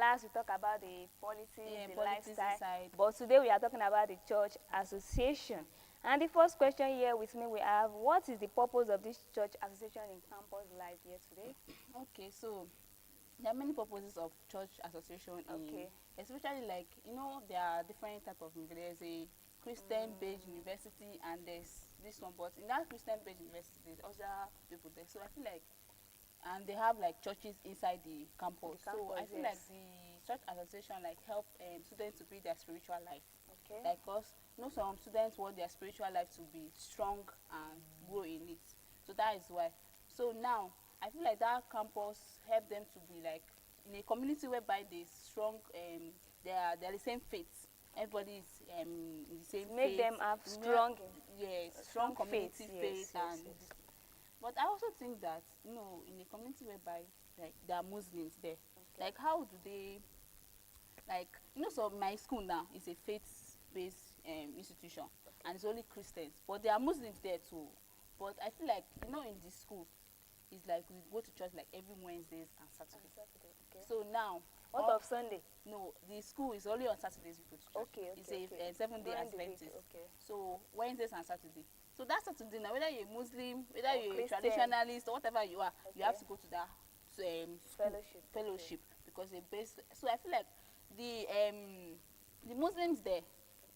class, we talk about the politics, the politics lifestyle. side. But today we are talking about the church association. And the first question here with me we have, what is the purpose of this church association in campus life here today? Okay, so there are many purposes of church association. Okay. Especially like, there are different type of, there's a Christian-based university and there's this one, but in that Christian-based university there's other people there. So I feel like, and they have like churches inside the campus. So I feel like the church association like help students to build their spiritual life. Okay. Like, cause some students want their spiritual life to be strong and grow in it. So that is why. So now I feel like that campus help them to be like in a community whereby there's strong they are the same faith. Everybody is in the same Make faith. them have strong strong community faith. faith and but I also think that in a community whereby like there are Muslims there, like how do they, like, so my school now is a faith-based institution, and it's only Christians, but there are Muslims there too. But I feel like in the school, it's like we go to church like every Wednesdays and Saturdays. Okay. So now, what of Sunday? No, the school is only on Saturdays we go to church. Okay. It's a 7-day Adventist. Okay. So Wednesdays and Saturday. So that Saturday now, whether you're a Muslim, whether you're a Christian, traditionalist or whatever you are, you have to go to that fellowship because they base. So I feel like the Muslims there,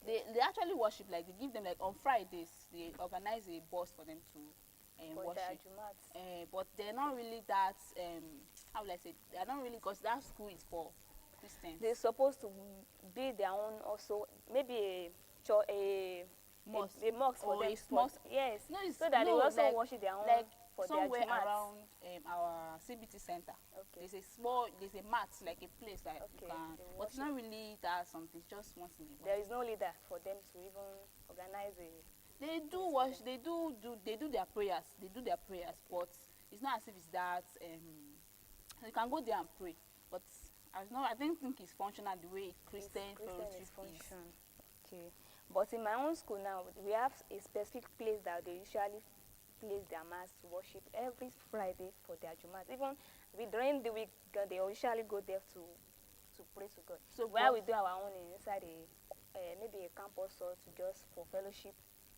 they actually worship, like they give them like on Fridays they organize a bus for them to worship. But they're not really that how will I say, they're not really, because that school is for Christians. They're supposed to build their own also, maybe a mosque for them. Yes. No, so that they also like, worship their own like for somewhere their Jumat. around our CBT center. Okay. There's a mat, like a place that you can, but it's not really that something, just once in a while. There is no leader for them to even organize a. They do wash, they do their prayers, but it's not as if it's that you can go there and pray, but I don't think it's functional the way Christian fellowship is. Okay. But in my own school now, we have a specific place that they usually place their mass to worship every Friday for their Jumat. Even during the week, they usually go there to pray to God. So where we do our own inside maybe a campus or to just for fellowship,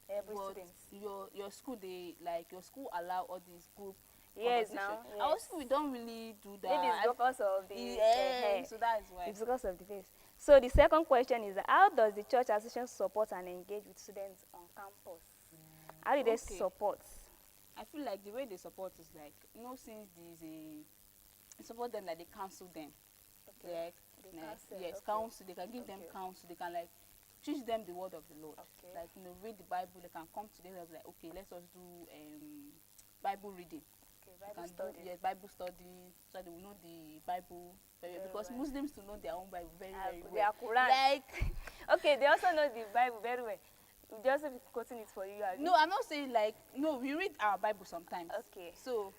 every student. Your school, your school allow all these group. Yes, now. Yes. Our school, we don't really do that. Maybe it's because of the so that is why. It's because of the face. So the second question is, how does the church association support and engage with students on campus? How do they support? I feel like the way they support is like, since support them, like they counsel them. Okay. Yes, counsel. They can give them counsel. They can like teach them the word of the Lord. Okay. Like read the Bible. They can come together and be like, okay, let us do Bible reading. Bible study. Yes, Bible study, so they will know the Bible very well, because Muslims to know their own Bible very well. Their Quran. Like, okay, they also know the Bible very well. They also be quoting it for you. No, I'm not saying like, no, we read our Bible sometimes. Okay. So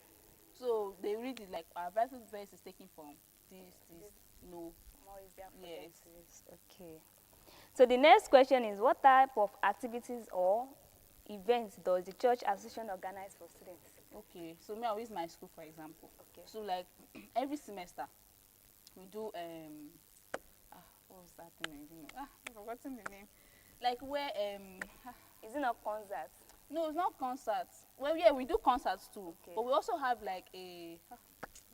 they read it like our Bible verse is taken from this. No. Yes. Okay. So the next question is, what type of activities or events does the church association organize for students? Okay, so I'll use my school for example. Okay. So like every semester we do what was that thing again? I've forgotten the name. Like where is it not concerts? No, it's not concerts. Well, yeah, we do concerts too. Okay. But we also have like I've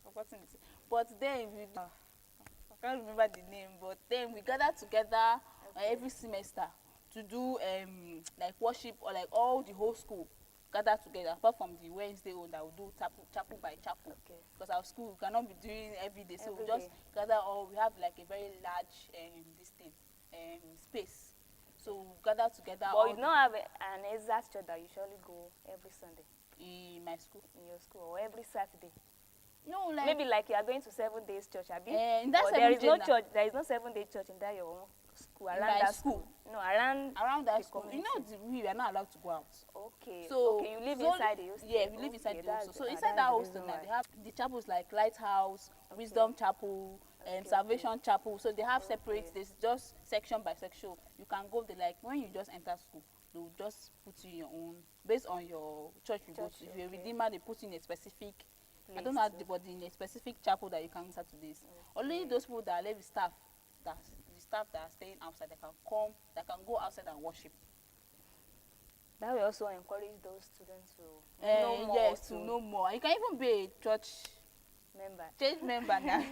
forgotten it. But then I can't remember the name, but then we gather together every semester to do like worship, or like all the whole school gather together, apart from the Wednesday one that we do chapel by chapel. Okay. Because our school cannot be doing every day, so we just gather all. We have like a very large space, so we gather together. But you don't have an exact church that you usually go every Sunday in my school, in your school, or every Saturday. No, like maybe like you are going to 7 days church. In that there is no church. There is no 7-day church in that your own school, around that school. No, around that school. You know, we are not allowed to go out. Okay. So you live inside the hostel. Yeah, we live inside the hostel. So inside that hostel now, they have the chapels like Lighthouse, Wisdom Chapel, Salvation Chapel. So they have separate. There's just section by section. You can go there, like when you just enter school, they will just put you in your own based on your church you go to. If you're a Redeemer, they put you in a specific I don't know how the body in a specific chapel that you can on Saturdays. Only those people that are left with staff, that the staff that are staying outside, that can go outside and worship. That will also encourage those students to know more. Yes, to know more. You can even be a church member now.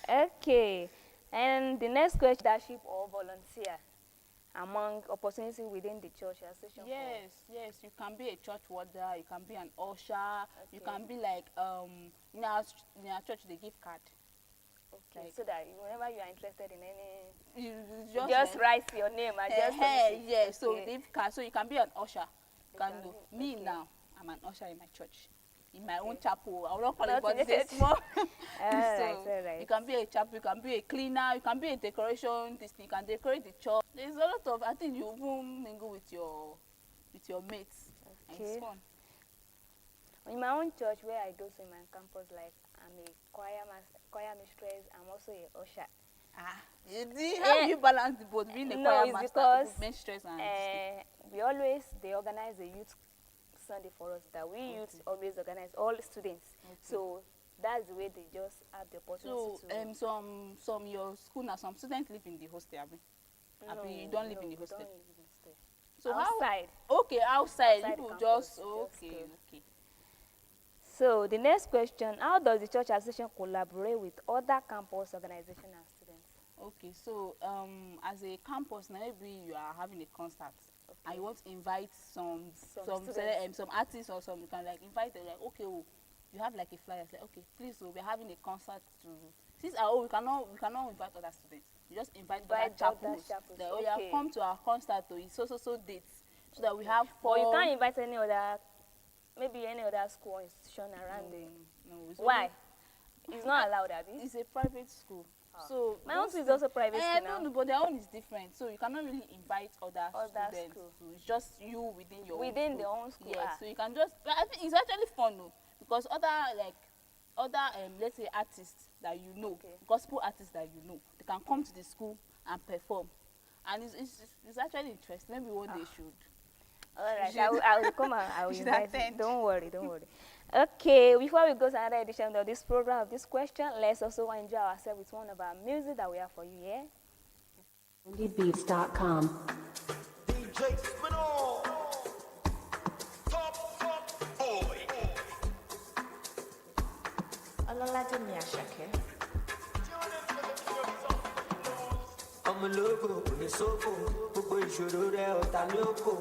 Okay, and the next question, leadership or volunteer among opportunities within the church association. Yes, you can be a church warder, you can be an usher, you can be like in our church they give card. Okay, like, so that whenever you are interested in any, you just write your name and just yes. Okay. So they give card, so you can be an usher. You can do. Me now, I'm an usher in my church. In my own chapel, I will not call it, but it's small. You can be a chapel, you can be a cleaner, you can be a decoration. You can decorate the church. There's a lot of. I think you even mingle with your mates. Okay. And it's fun. In my own church, where I do so in my campus, like I'm a choir mistress. I'm also a usher. How do you balance the both, being a choir master, mistress, and they organize a youth Sunday for us that we youth always organize, all students. So that's the way they just have the opportunity. So some your school now, some students live in the hostel. No, you don't live in the hostel. So outside. Outside people just okay. So the next question: how does the church association collaborate with other campus organizations and students? Okay, so as a campus, now maybe you are having a concert. And you want to invite some artists or some, you can like invite them, like, okay, you have like a flyer, like, okay, please, we're having a concert to, since we cannot invite other students, you just invite other chapels. That come to our concert to so dates, so that we have fun. But you can't invite any other school or institution around there. No. Why? It's not allowed, Abby. It's a private school. So my own school is also private school now. No, but their own is different. So you cannot really invite other students. So it's just you within your own their own school. Yes. So you can just. I think it's actually fun though, because other let's say artists that you know, gospel artists that you know, they can come to the school and perform, and it's actually interesting. Maybe one day should. All right, I will come and I will invite you. Don't worry. Okay, before we go to another edition of this program, of this question, let's also enjoy ourselves with one of our music that we have for you here. OnlyBeats.com. DJ Spinall. Top boy. Ọlọ́ládé Àṣàkẹ́. ọmọ ológo kò ní sófò gbogbo ìṣòro rẹ ọ̀tá lóko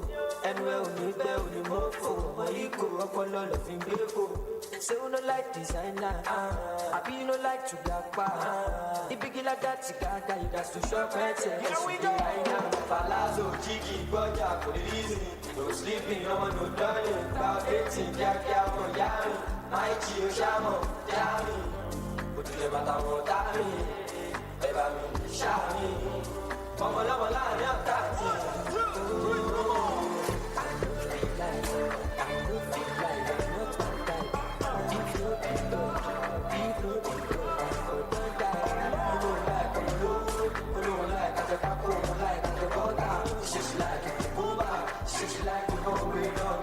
ẹnu ẹ ò ní bẹ́ ò ní mọ́fò ọmọ yìí kò ọpọlọ lọ fi gbé kò ṣé o no like designer àbí you no like to gbapá ibigila dátì gàgà ìdásù ṣọ́pẹ́tẹ̀ ẹ̀sùn dé àìná palazzo jíkì gbọ́jà kò ní reason no sleeping ọmọ no dọ́lẹ̀ gba ọ̀bẹ́tì kíákíá ọmọ yá mi máa jí o ṣáàmọ̀ yá mi òtútù bàtà wọn dá mi ẹ bá mi ṣáà mi ọmọ lọ́mọ láàrin ọ̀tá mi.